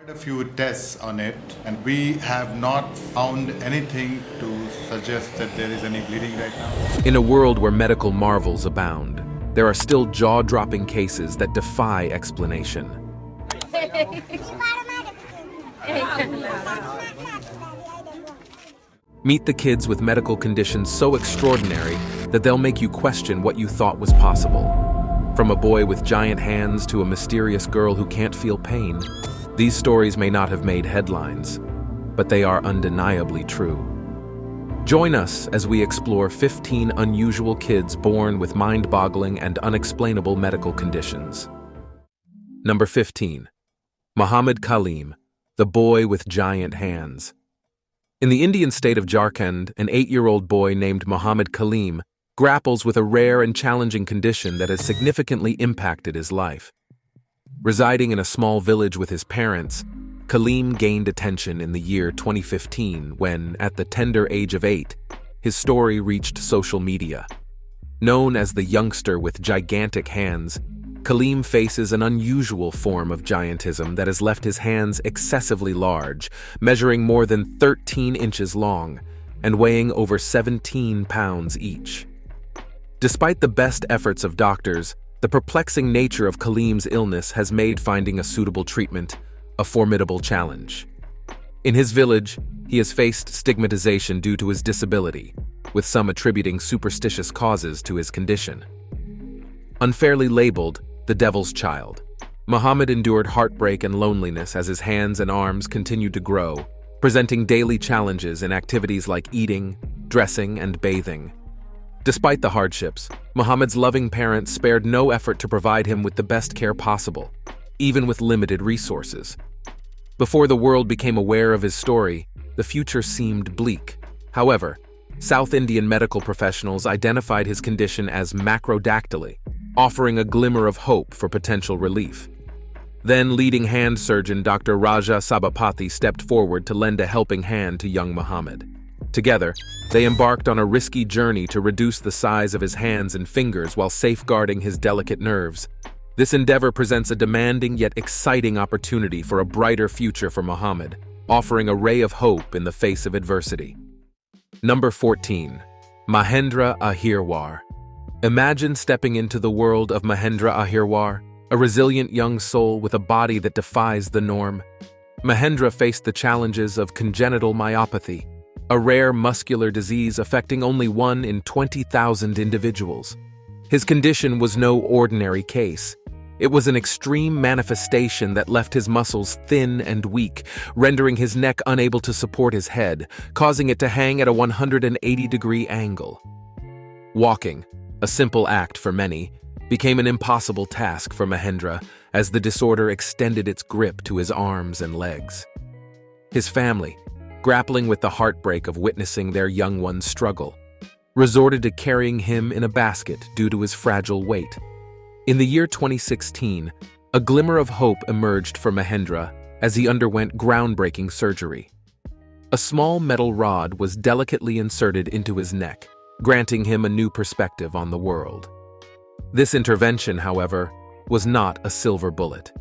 A few tests on it, and we have not found anything to suggest that there is any bleeding right now. In a world where medical marvels abound, there are still jaw-dropping cases that defy explanation. Meet the kids with medical conditions so extraordinary that they'll make you question what you thought was possible. From a boy with giant hands to a mysterious girl who can't feel pain, these stories may not have made headlines, but they are undeniably true. Join us as we explore 15 unusual kids born with mind-boggling and unexplainable medical conditions. Number 15. Mohammed Khalim, the boy with giant hands. In the Indian state of Jharkhand, an 8-year-old boy named Mohammed Khalim grapples with a rare and challenging condition that has significantly impacted his life. Residing in a small village with his parents, Khalim gained attention in the year 2015 when, at the tender age of 8, his story reached social media. Known as the youngster with gigantic hands, Khalim faces an unusual form of giantism that has left his hands excessively large, measuring more than 13 inches long and weighing over 17 pounds each. Despite the best efforts of doctors, the perplexing nature of Khalim's illness has made finding a suitable treatment a formidable challenge. In his village, he has faced stigmatization due to his disability, with some attributing superstitious causes to his condition. Unfairly labeled the devil's child, Mohammed endured heartbreak and loneliness as his hands and arms continued to grow, presenting daily challenges in activities like eating, dressing, and bathing. Despite the hardships, Mohammed's loving parents spared no effort to provide him with the best care possible, even with limited resources. Before the world became aware of his story, the future seemed bleak. However, South Indian medical professionals identified his condition as macrodactyly, offering a glimmer of hope for potential relief. Then leading hand surgeon Dr. Raja Sabapathy stepped forward to lend a helping hand to young Mohammed. Together, they embarked on a risky journey to reduce the size of his hands and fingers while safeguarding his delicate nerves. This endeavor presents a demanding yet exciting opportunity for a brighter future for Mohammed, offering a ray of hope in the face of adversity. Number 14. Mahendra Airwar. Imagine stepping into the world of Mahendra Airwar, a resilient young soul with a body that defies the norm. Mahendra faced the challenges of congenital myopathy, a rare muscular disease affecting only 1 in 20,000 individuals. His condition was no ordinary case. It was an extreme manifestation that left his muscles thin and weak, rendering his neck unable to support his head, causing it to hang at a 180-degree angle. Walking, a simple act for many, became an impossible task for Mahendra as the disorder extended its grip to his arms and legs. His family, grappling with the heartbreak of witnessing their young one's struggle, resorted to carrying him in a basket due to his fragile weight. In the year 2016, a glimmer of hope emerged for Mahendra as he underwent groundbreaking surgery. A small metal rod was delicately inserted into his neck, granting him a new perspective on the world. This intervention, however, was not a silver bullet.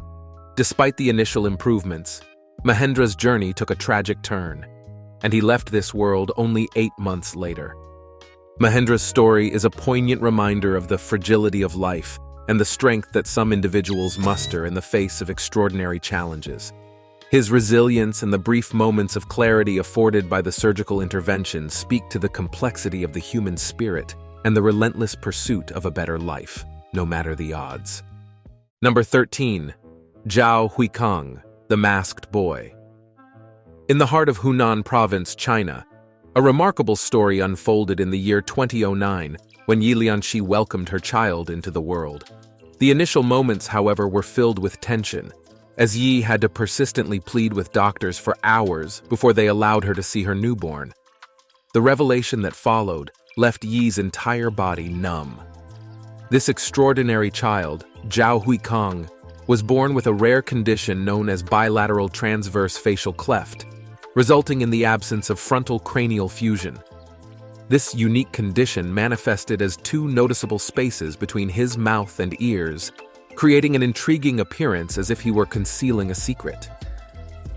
Despite the initial improvements, Mahendra's journey took a tragic turn, and he left this world only 8 months later. Mahendra's story is a poignant reminder of the fragility of life and the strength that some individuals muster in the face of extraordinary challenges. His resilience and the brief moments of clarity afforded by the surgical intervention speak to the complexity of the human spirit and the relentless pursuit of a better life, no matter the odds. Number 13. Jiao Hong, the masked boy. In the heart of Hunan Province, China, a remarkable story unfolded in the year 2009 when Yi Lianxi welcomed her child into the world. The initial moments, however, were filled with tension, as Yi had to persistently plead with doctors for hours before they allowed her to see her newborn. The revelation that followed left Yi's entire body numb. This extraordinary child, Jiao Hong, was born with a rare condition known as bilateral transverse facial cleft, resulting in the absence of frontal cranial fusion. This unique condition manifested as 2 noticeable spaces between his mouth and ears, creating an intriguing appearance as if he were concealing a secret.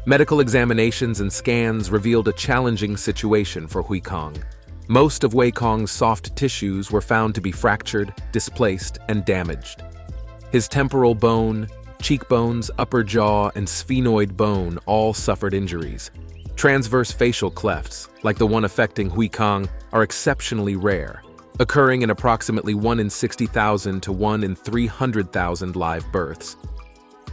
Medical examinations and scans revealed a challenging situation for Huikong. Most of Weikong's soft tissues were found to be fractured, displaced, and damaged. His temporal bone, cheekbones, upper jaw, and sphenoid bone all suffered injuries. Transverse facial clefts, like the one affecting Huikong, are exceptionally rare, occurring in approximately 1 in 60,000 to 1 in 300,000 live births.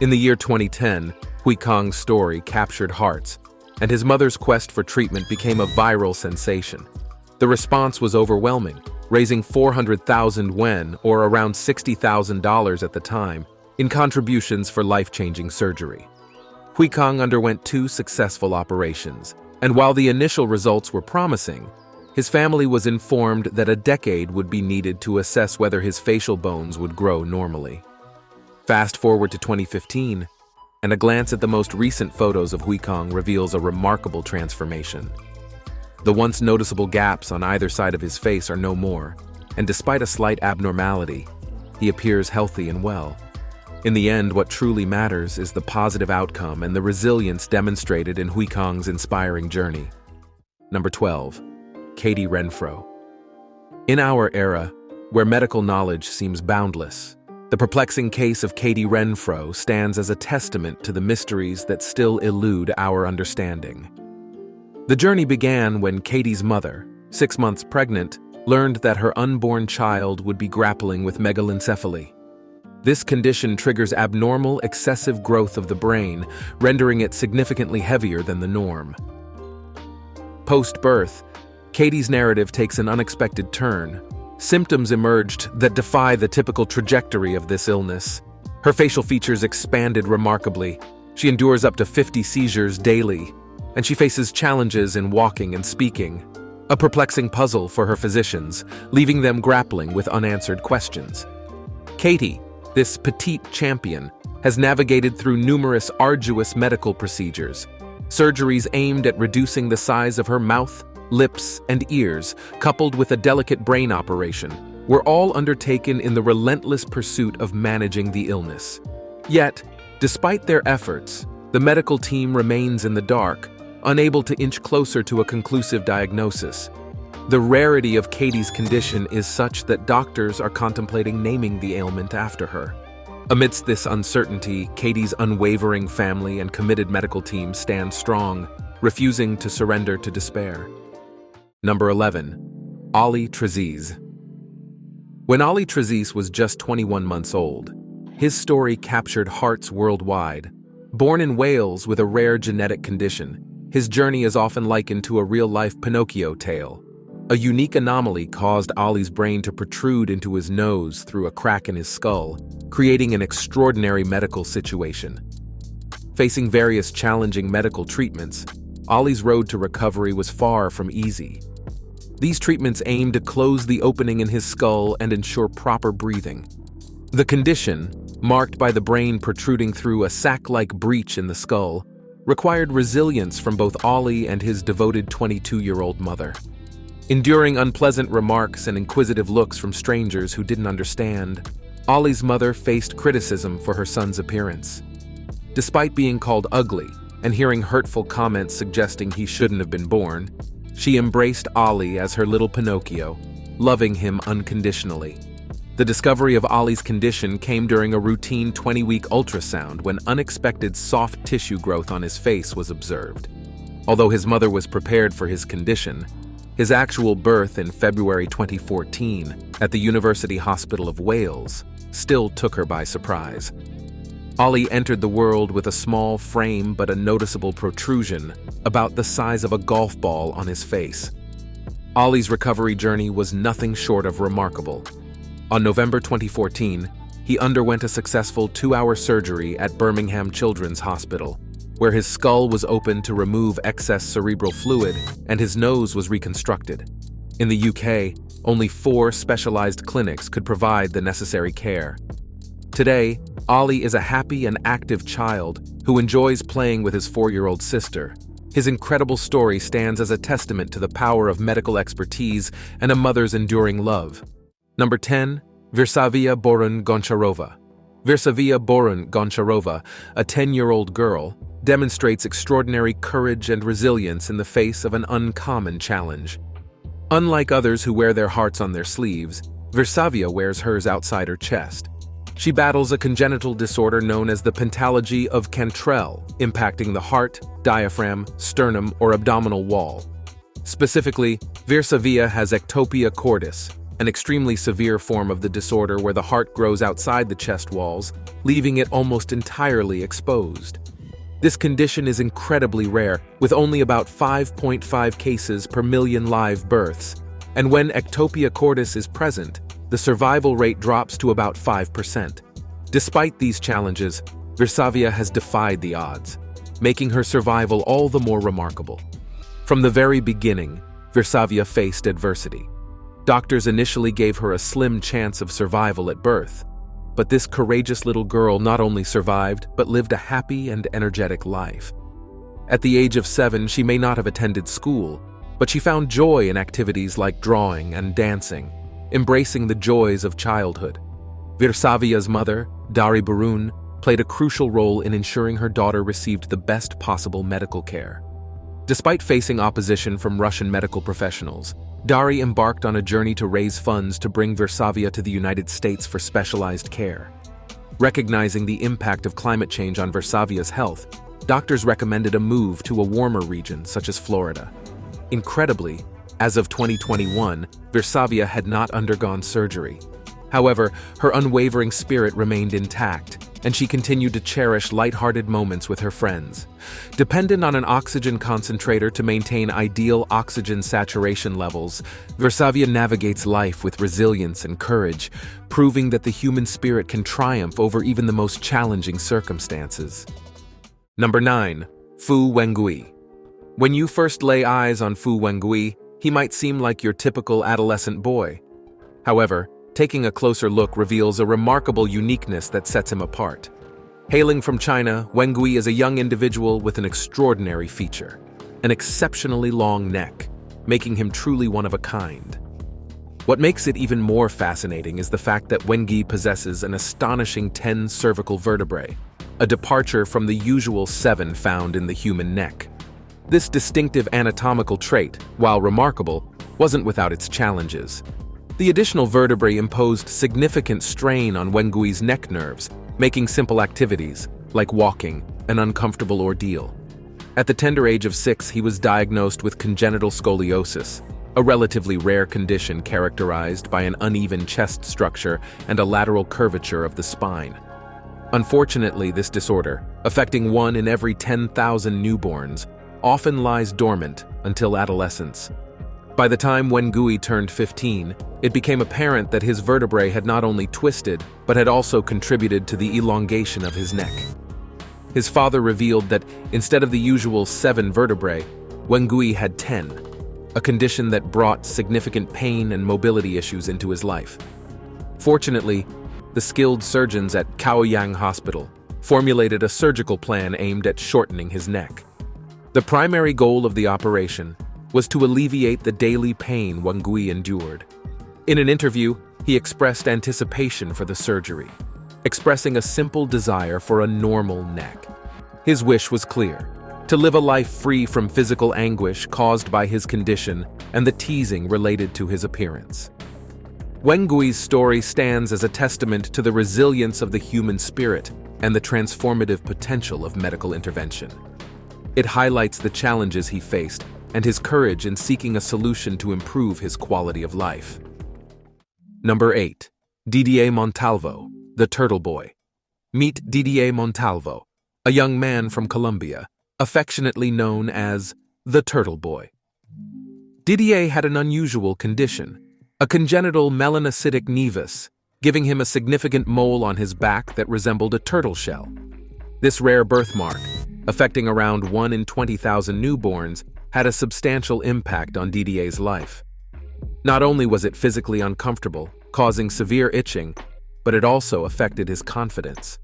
In the year 2010, Huikong's story captured hearts, and his mother's quest for treatment became a viral sensation. The response was overwhelming, raising 400,000 yuan, or around $60,000 at the time, in contributions for life-changing surgery. Huikong underwent 2 successful operations, and while the initial results were promising, his family was informed that a decade would be needed to assess whether his facial bones would grow normally. Fast forward to 2015, and a glance at the most recent photos of Huikong reveals a remarkable transformation. The once noticeable gaps on either side of his face are no more, and despite a slight abnormality, he appears healthy and well. In the end, what truly matters is the positive outcome and the resilience demonstrated in Huikong's inspiring journey. Number 12. Katie Renfro. In our era, where medical knowledge seems boundless, the perplexing case of Katie Renfro stands as a testament to the mysteries that still elude our understanding. The journey began when Katie's mother, 6 months pregnant, learned that her unborn child would be grappling with megalencephaly. This condition triggers abnormal, excessive growth of the brain, rendering it significantly heavier than the norm. Post-birth, Katie's narrative takes an unexpected turn. Symptoms emerged that defy the typical trajectory of this illness. Her facial features expanded remarkably. She endures up to 50 seizures daily, and she faces challenges in walking and speaking, a perplexing puzzle for her physicians, leaving them grappling with unanswered questions. Katie, this petite champion, has navigated through numerous arduous medical procedures. Surgeries aimed at reducing the size of her mouth, lips, and ears, coupled with a delicate brain operation, were all undertaken in the relentless pursuit of managing the illness. Yet, despite their efforts, the medical team remains in the dark, unable to inch closer to a conclusive diagnosis. The rarity of Katie's condition is such that doctors are contemplating naming the ailment after her. Amidst this uncertainty, Katie's unwavering family and committed medical team stand strong, refusing to surrender to despair. Number 11. Ollie Trezz. When Ollie Trezz was just 21 months old, his story captured hearts worldwide. Born in Wales with a rare genetic condition, his journey is often likened to a real-life Pinocchio tale. A unique anomaly caused Ollie's brain to protrude into his nose through a crack in his skull, creating an extraordinary medical situation. Facing various challenging medical treatments, Ollie's road to recovery was far from easy. These treatments aimed to close the opening in his skull and ensure proper breathing. The condition, marked by the brain protruding through a sac-like breach in the skull, required resilience from both Ollie and his devoted 22-year-old mother. Enduring unpleasant remarks and inquisitive looks from strangers who didn't understand, Ollie's mother faced criticism for her son's appearance. Despite being called ugly and hearing hurtful comments suggesting he shouldn't have been born, she embraced Ollie as her little Pinocchio, loving him unconditionally. The discovery of Ollie's condition came during a routine 20-week ultrasound when unexpected soft tissue growth on his face was observed. Although his mother was prepared for his condition, his actual birth in February 2014 at the University Hospital of Wales still took her by surprise. Ollie entered the world with a small frame but a noticeable protrusion about the size of a golf ball on his face. Ollie's recovery journey was nothing short of remarkable. On November 2014, he underwent a successful 2-hour surgery at Birmingham Children's Hospital, where his skull was opened to remove excess cerebral fluid and his nose was reconstructed. In the UK, only 4 specialized clinics could provide the necessary care. Today, Ollie is a happy and active child who enjoys playing with his 4-year-old sister. His incredible story stands as a testament to the power of medical expertise and a mother's enduring love. Number 10. Veravia Borinkov. Veravia Borinkov, a 10-year-old girl, demonstrates extraordinary courage and resilience in the face of an uncommon challenge. Unlike others who wear their hearts on their sleeves, Veravia wears hers outside her chest. She battles a congenital disorder known as the pentalogy of Cantrell, impacting the heart, diaphragm, sternum, or abdominal wall. Specifically, Veravia has ectopia cordis, an extremely severe form of the disorder where the heart grows outside the chest walls, leaving it almost entirely exposed. This condition is incredibly rare, with only about 5.5 cases per million live births, and when ectopia cordis is present, the survival rate drops to about 5%. Despite these challenges, Veravia has defied the odds, making her survival all the more remarkable. From the very beginning, Veravia faced adversity. Doctors initially gave her a slim chance of survival at birth, but this courageous little girl not only survived, but lived a happy and energetic life. At the age of 7, she may not have attended school, but she found joy in activities like drawing and dancing, embracing the joys of childhood. Veravia's mother, Dari Barun, played a crucial role in ensuring her daughter received the best possible medical care. Despite facing opposition from Russian medical professionals, Dari embarked on a journey to raise funds to bring Veravia to the United States for specialized care. Recognizing the impact of climate change on Veravia's health, doctors recommended a move to a warmer region such as Florida. Incredibly, as of 2021, Veravia had not undergone surgery. However, her unwavering spirit remained intact, and she continued to cherish lighthearted moments with her friends. Dependent on an oxygen concentrator to maintain ideal oxygen saturation levels, Veravia navigates life with resilience and courage, proving that the human spirit can triumph over even the most challenging circumstances. Number 9. Fu Wangui. When you first lay eyes on Fu Wangui, he might seem like your typical adolescent boy. However, taking a closer look reveals a remarkable uniqueness that sets him apart. Hailing from China, Wangui is a young individual with an extraordinary feature: an exceptionally long neck, making him truly one of a kind. What makes it even more fascinating is the fact that Wangui possesses an astonishing 10 cervical vertebrae, a departure from the usual 7 found in the human neck. This distinctive anatomical trait, while remarkable, wasn't without its challenges. The additional vertebrae imposed significant strain on Wangui's neck nerves, making simple activities, like walking, an uncomfortable ordeal. At the tender age of 6, he was diagnosed with congenital scoliosis, a relatively rare condition characterized by an uneven chest structure and a lateral curvature of the spine. Unfortunately, this disorder, affecting 1 in every 10,000 newborns, often lies dormant until adolescence. By the time Wangui turned 15, it became apparent that his vertebrae had not only twisted, but had also contributed to the elongation of his neck. His father revealed that instead of the usual 7 vertebrae, Wangui had 10, a condition that brought significant pain and mobility issues into his life. Fortunately, the skilled surgeons at Chaoyang Hospital formulated a surgical plan aimed at shortening his neck. The primary goal of the operation was to alleviate the daily pain Wangui endured. In an interview, he expressed anticipation for the surgery, expressing a simple desire for a normal neck. His wish was clear: to live a life free from physical anguish caused by his condition and the teasing related to his appearance. Wangui's story stands as a testament to the resilience of the human spirit and the transformative potential of medical intervention. It highlights the challenges he faced and his courage in seeking a solution to improve his quality of life. Number 8. DDA Montalvo, the Turtle Boy. Meet DDA Montalvo, a young man from Colombia, affectionately known as the Turtle Boy. DDA had an unusual condition, a congenital melanocytic nevus, giving him a significant mole on his back that resembled a turtle shell. This rare birthmark, affecting around 1 in 20,000 newborns, had a substantial impact on DDA's life. Not only was it physically uncomfortable, causing severe itching, but it also affected his confidence.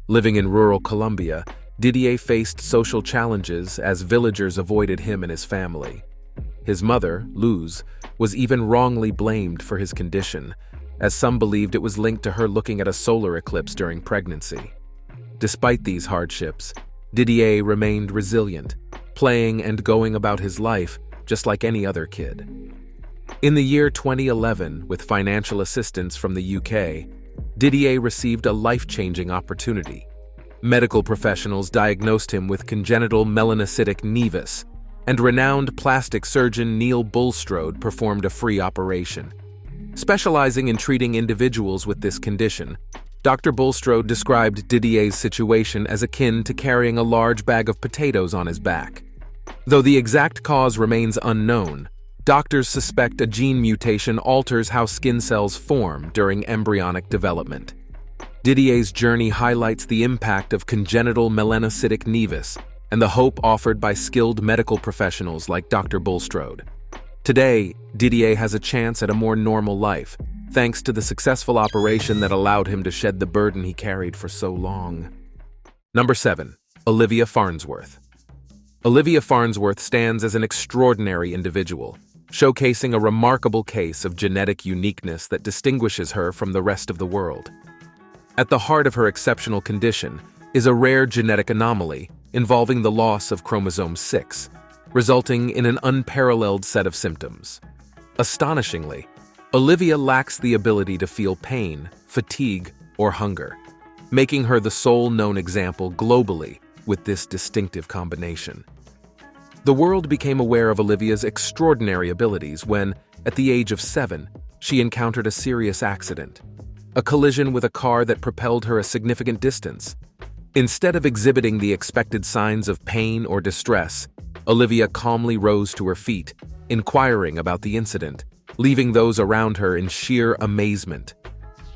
Living in rural Colombia, DDA faced social challenges as villagers avoided him and his family. His mother, Luz, was even wrongly blamed for his condition, as some believed it was linked to her looking at a solar eclipse during pregnancy. Despite these hardships, Didier remained resilient, playing and going about his life just like any other kid. In the year 2011, with financial assistance from the UK, Didier received a life-changing opportunity. Medical professionals diagnosed him with congenital melanocytic nevus, and renowned plastic surgeon Neil Bulstrode performed a free operation. Specializing in treating individuals with this condition, Dr. Bulstrode described Didier's situation as akin to carrying a large bag of potatoes on his back. Though the exact cause remains unknown, doctors suspect a gene mutation alters how skin cells form during embryonic development. Didier's journey highlights the impact of congenital melanocytic nevus and the hope offered by skilled medical professionals like Dr. Bulstrode. Today, Didier has a chance at a more normal life, thanks to the successful operation that allowed him to shed the burden he carried for so long. Number 7. Olivia Farnsworth. Olivia Farnsworth stands as an extraordinary individual, showcasing a remarkable case of genetic uniqueness that distinguishes her from the rest of the world. At the heart of her exceptional condition is a rare genetic anomaly involving the loss of chromosome 6, resulting in an unparalleled set of symptoms. Astonishingly, Olivia lacks the ability to feel pain, fatigue, or hunger, making her the sole known example globally with this distinctive combination. The world became aware of Olivia's extraordinary abilities when, at the age of 7, she encountered a serious accident, a collision with a car that propelled her a significant distance. Instead of exhibiting the expected signs of pain or distress, Olivia calmly rose to her feet, inquiring about the incident, leaving those around her in sheer amazement.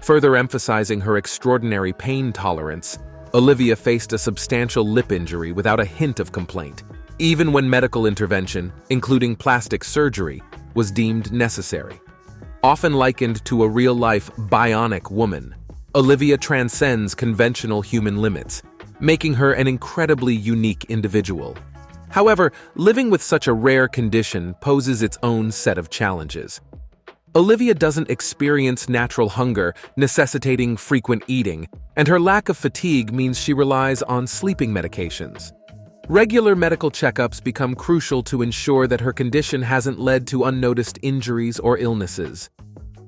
Further emphasizing her extraordinary pain tolerance, Olivia faced a substantial lip injury without a hint of complaint, even when medical intervention, including plastic surgery, was deemed necessary. Often likened to a real-life bionic woman, Olivia transcends conventional human limits, making her an incredibly unique individual. However, living with such a rare condition poses its own set of challenges. Olivia doesn't experience natural hunger, necessitating frequent eating, and her lack of fatigue means she relies on sleeping medications. Regular medical checkups become crucial to ensure that her condition hasn't led to unnoticed injuries or illnesses.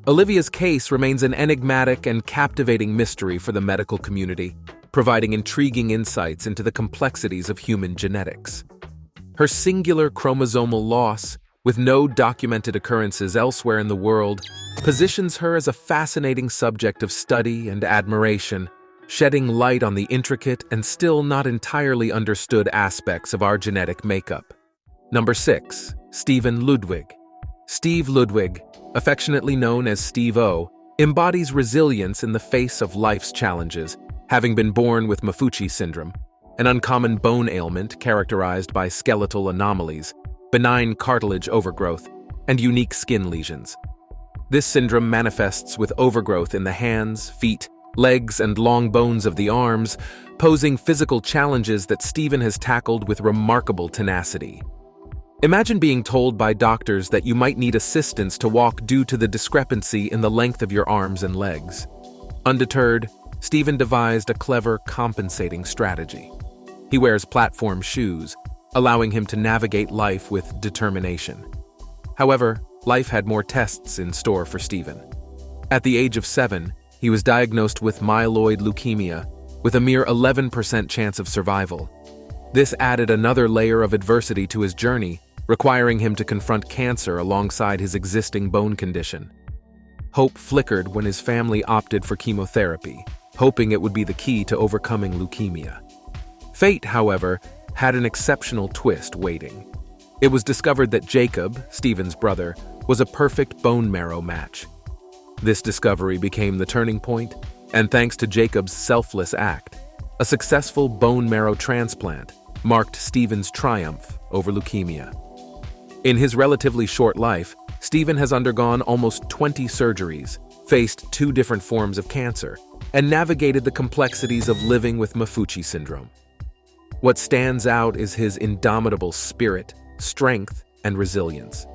Olivia's case remains an enigmatic and captivating mystery for the medical community, providing intriguing insights into the complexities of human genetics. Her singular chromosomal loss, with no documented occurrences elsewhere in the world, positions her as a fascinating subject of study and admiration, shedding light on the intricate and still not entirely understood aspects of our genetic makeup. Number 6. Stephen Ludwig. Steve Ludwig, affectionately known as Steve-O, embodies resilience in the face of life's challenges, having been born with Maffucci syndrome, an uncommon bone ailment characterized by skeletal anomalies, benign cartilage overgrowth, and unique skin lesions. This syndrome manifests with overgrowth in the hands, feet, legs, and long bones of the arms, posing physical challenges that Stephen has tackled with remarkable tenacity. Imagine being told by doctors that you might need assistance to walk due to the discrepancy in the length of your arms and legs. Undeterred, Stephen devised a clever compensating strategy. He wears platform shoes, allowing him to navigate life with determination. However, life had more tests in store for Stephen. At the age of 7, he was diagnosed with myeloid leukemia, with a mere 11% chance of survival. This added another layer of adversity to his journey, requiring him to confront cancer alongside his existing bone condition. Hope flickered when his family opted for chemotherapy, hoping it would be the key to overcoming leukemia. Fate, however, had an exceptional twist waiting. It was discovered that Jacob, Stephen's brother, was a perfect bone marrow match. This discovery became the turning point, and thanks to Jacob's selfless act, a successful bone marrow transplant marked Stephen's triumph over leukemia. In his relatively short life, Stephen has undergone almost 20 surgeries, faced 2 different forms of cancer, and navigated the complexities of living with Maffucci syndrome. What stands out is his indomitable spirit, strength, and resilience.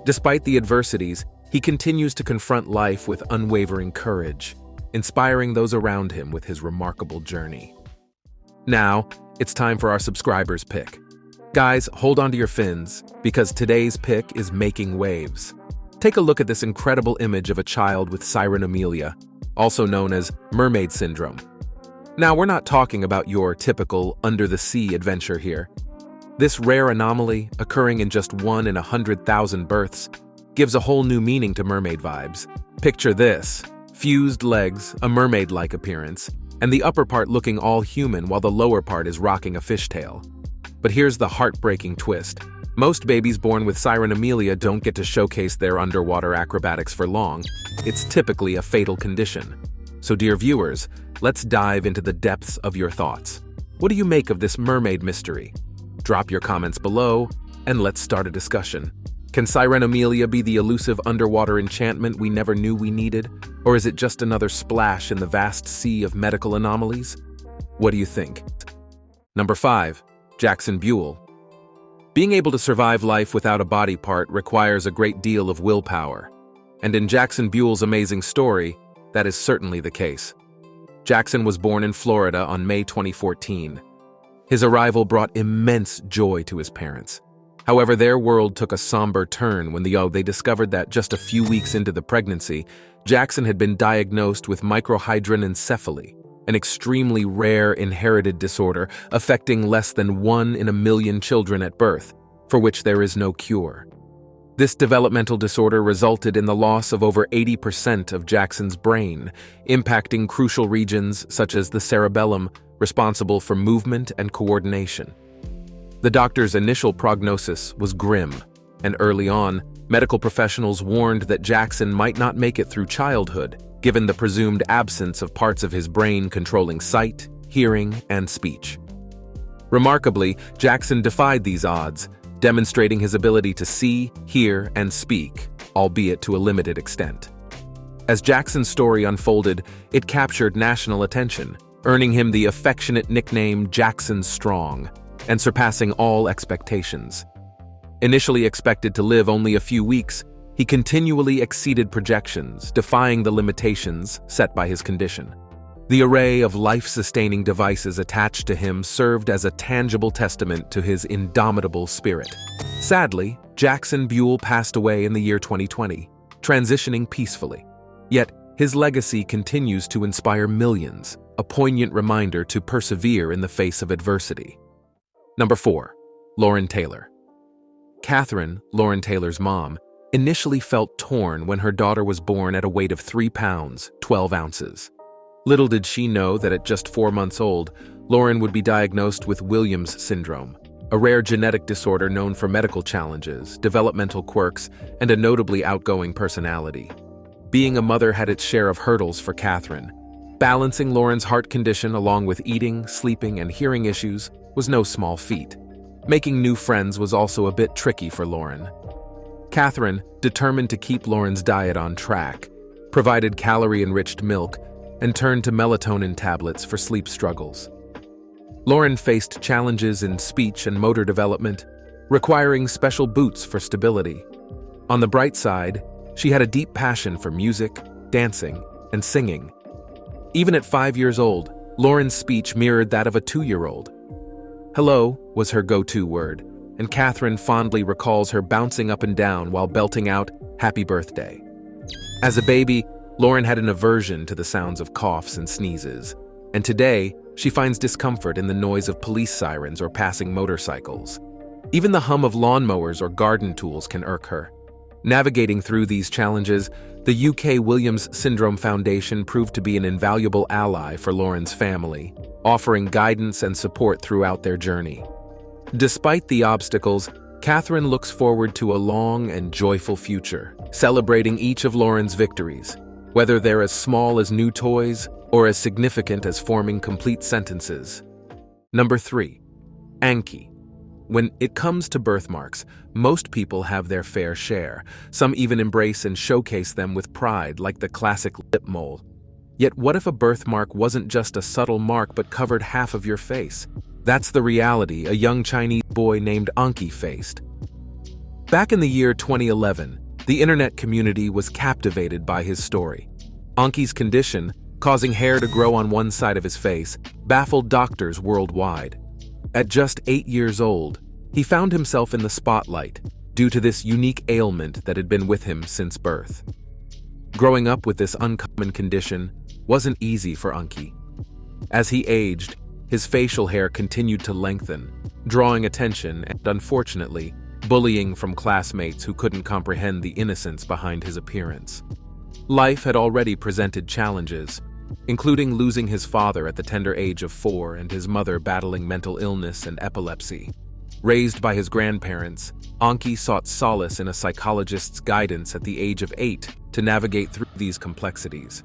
Despite the adversities, he continues to confront life with unwavering courage, inspiring those around him with his remarkable journey. Now, it's time for our subscribers' pick. Guys, hold on to your fins, because today's pick is making waves. Take a look at this incredible image of a child with sirenomylia, also known as mermaid syndrome. Now, we're not talking about your typical under-the-sea adventure here. This rare anomaly, occurring in just 1 in 100,000 births, gives a whole new meaning to mermaid vibes. Picture this: fused legs, a mermaid-like appearance, and the upper part looking all human while the lower part is rocking a fishtail. But here's the heartbreaking twist. Most babies born with sirenomylia don't get to showcase their underwater acrobatics for long. It's typically a fatal condition. So dear viewers, let's dive into the depths of your thoughts. What do you make of this mermaid mystery? Drop your comments below, and let's start a discussion. Can sirenomylia be the elusive underwater enchantment we never knew we needed? Or is it just another splash in the vast sea of medical anomalies? What do you think? Number 5. Jackson Bule. Being able to survive life without a body part requires a great deal of willpower. And in Jackson Bule's amazing story, that is certainly the case. Jackson was born in Florida on May 2014. His arrival brought immense joy to his parents. However, their world took a somber turn when they discovered that just a few weeks into the pregnancy, Jackson had been diagnosed with microhydranencephaly, an extremely rare inherited disorder affecting less than 1 in a million children at birth, for which there is no cure. This developmental disorder resulted in the loss of over 80% of Jackson's brain, impacting crucial regions such as the cerebellum, responsible for movement and coordination. The doctor's initial prognosis was grim, and early on, medical professionals warned that Jackson might not make it through childhood, given the presumed absence of parts of his brain controlling sight, hearing, and speech. Remarkably, Jackson defied these odds, demonstrating his ability to see, hear, and speak, albeit to a limited extent. As Jackson's story unfolded, it captured national attention, earning him the affectionate nickname Jackson Strong, and surpassing all expectations. Initially expected to live only a few weeks, he continually exceeded projections, defying the limitations set by his condition. The array of life-sustaining devices attached to him served as a tangible testament to his indomitable spirit. Sadly, Jackson Bule passed away in the year 2020, transitioning peacefully. Yet, his legacy continues to inspire millions, a poignant reminder to persevere in the face of adversity. Number 4. Lauren Taylor. Catherine, Lauren Taylor's mom, initially felt torn when her daughter was born at a weight of 3 pounds, 12 ounces. Little did she know that at just 4 months old, Lauren would be diagnosed with Williams syndrome, a rare genetic disorder known for medical challenges, developmental quirks, and a notably outgoing personality. Being a mother had its share of hurdles for Catherine. Balancing Lauren's heart condition along with eating, sleeping, and hearing issues was no small feat. Making new friends was also a bit tricky for Lauren. Catherine, determined to keep Lauren's diet on track, provided calorie-enriched milk and turned to melatonin tablets for sleep struggles. Lauren faced challenges in speech and motor development, requiring special boots for stability. On the bright side, she had a deep passion for music, dancing, and singing. Even at 5 years old, Lauren's speech mirrored that of a 2-year-old. Hello was her go-to word, and Catherine fondly recalls her bouncing up and down while belting out, "Happy birthday." As a baby, Lauren had an aversion to the sounds of coughs and sneezes, and today, she finds discomfort in the noise of police sirens or passing motorcycles. Even the hum of lawnmowers or garden tools can irk her. Navigating through these challenges, the UK Williams Syndrome Foundation proved to be an invaluable ally for Lauren's family, offering guidance and support throughout their journey. Despite the obstacles, Catherine looks forward to a long and joyful future, celebrating each of Lauren's victories, whether they're as small as new toys or as significant as forming complete sentences. Number 3. Anky. When it comes to birthmarks, most people have their fair share. Some even embrace and showcase them with pride, like the classic lip mole. Yet what if a birthmark wasn't just a subtle mark but covered half of your face? That's the reality a young Chinese boy named Anky faced. Back in the year 2011, the internet community was captivated by his story. Anky's condition, causing hair to grow on one side of his face, baffled doctors worldwide. At just 8 years old, he found himself in the spotlight due to this unique ailment that had been with him since birth. Growing up with this uncommon condition wasn't easy for Anky. As he aged, his facial hair continued to lengthen, drawing attention and, unfortunately, bullying from classmates who couldn't comprehend the innocence behind his appearance. Life had already presented challenges, including losing his father at the tender age of 4 and his mother battling mental illness and epilepsy. Raised by his grandparents, Anky sought solace in a psychologist's guidance at the age of 8 to navigate through these complexities.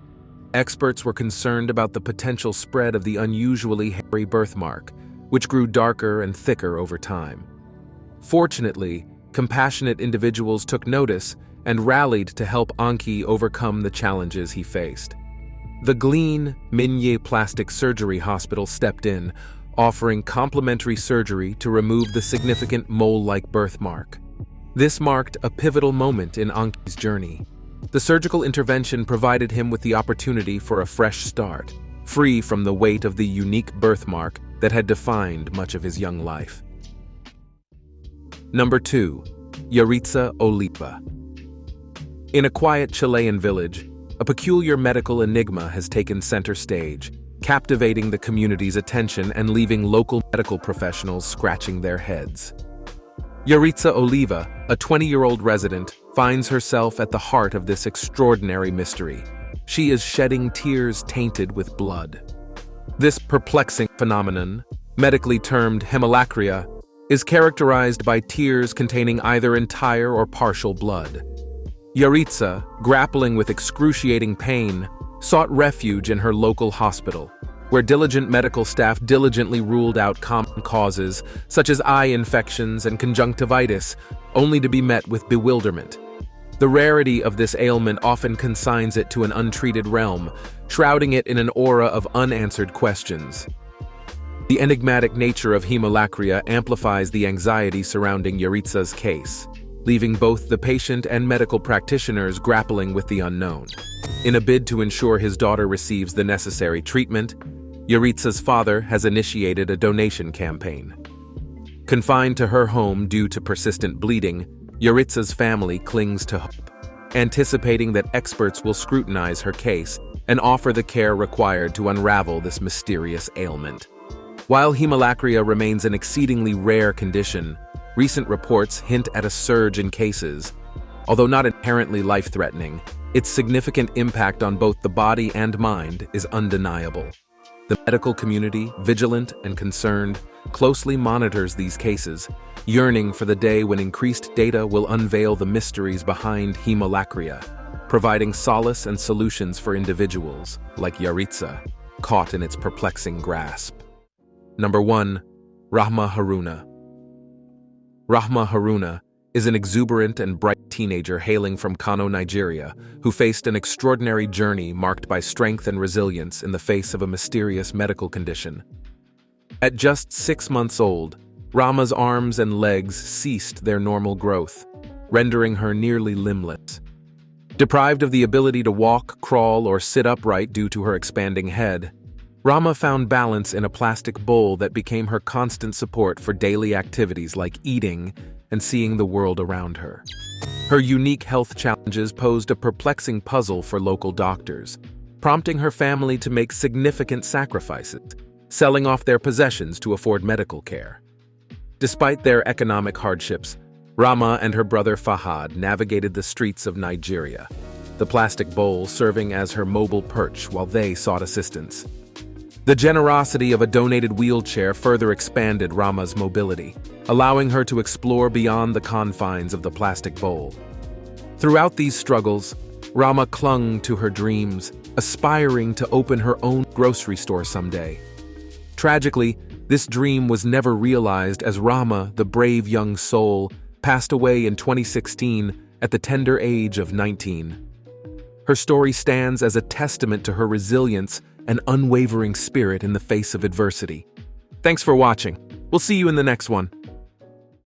Experts were concerned about the potential spread of the unusually hairy birthmark, which grew darker and thicker over time. Fortunately, compassionate individuals took notice and rallied to help Anky overcome the challenges he faced. The Glean Minye Plastic Surgery Hospital stepped in, offering complimentary surgery to remove the significant mole-like birthmark. This marked a pivotal moment in Anky's journey. The surgical intervention provided him with the opportunity for a fresh start, free from the weight of the unique birthmark that had defined much of his young life. Number 2. Yurita Oliva. In a quiet Chilean village, a peculiar medical enigma has taken center stage, captivating the community's attention and leaving local medical professionals scratching their heads. Yurita Oliva, a 20-year-old resident, finds herself at the heart of this extraordinary mystery. She is shedding tears tainted with blood. This perplexing phenomenon, medically termed hemolacria, is characterized by tears containing either entire or partial blood. Yurita, grappling with excruciating pain, sought refuge in her local hospital, where diligent medical staff diligently ruled out common causes such as eye infections and conjunctivitis, only to be met with bewilderment. The rarity of this ailment often consigns it to an untreated realm, shrouding it in an aura of unanswered questions. The enigmatic nature of hemolacria amplifies the anxiety surrounding Yurita's case, leaving both the patient and medical practitioners grappling with the unknown. In a bid to ensure his daughter receives the necessary treatment, Yurita's father has initiated a donation campaign. Confined to her home due to persistent bleeding, Yurita's family clings to hope, anticipating that experts will scrutinize her case and offer the care required to unravel this mysterious ailment. While hemolacria remains an exceedingly rare condition, recent reports hint at a surge in cases. Although not inherently life-threatening, its significant impact on both the body and mind is undeniable. The medical community, vigilant and concerned, closely monitors these cases, yearning for the day when increased data will unveil the mysteries behind hemolacria, providing solace and solutions for individuals, like Yurita, caught in its perplexing grasp. Number 1. Rama Haruna. Rama Haruna is an exuberant and bright teenager hailing from Kano, Nigeria, who faced an extraordinary journey marked by strength and resilience in the face of a mysterious medical condition. At just 6 months old, Rama's arms and legs ceased their normal growth, rendering her nearly limbless. Deprived of the ability to walk, crawl, or sit upright due to her expanding head, Rama found balance in a plastic bowl that became her constant support for daily activities like eating and seeing the world around her. Her unique health challenges posed a perplexing puzzle for local doctors, prompting her family to make significant sacrifices, selling off their possessions to afford medical care. Despite their economic hardships, Rama and her brother Fahad navigated the streets of Nigeria, the plastic bowl serving as her mobile perch while they sought assistance. The generosity of a donated wheelchair further expanded Rama's mobility, allowing her to explore beyond the confines of the plastic bowl. Throughout these struggles, Rama clung to her dreams, aspiring to open her own grocery store someday. Tragically, this dream was never realized as Rama, the brave young soul, passed away in 2016 at the tender age of 19. Her story stands as a testament to her resilience and unwavering spirit in the face of adversity. Thanks for watching. We'll see you in the next one.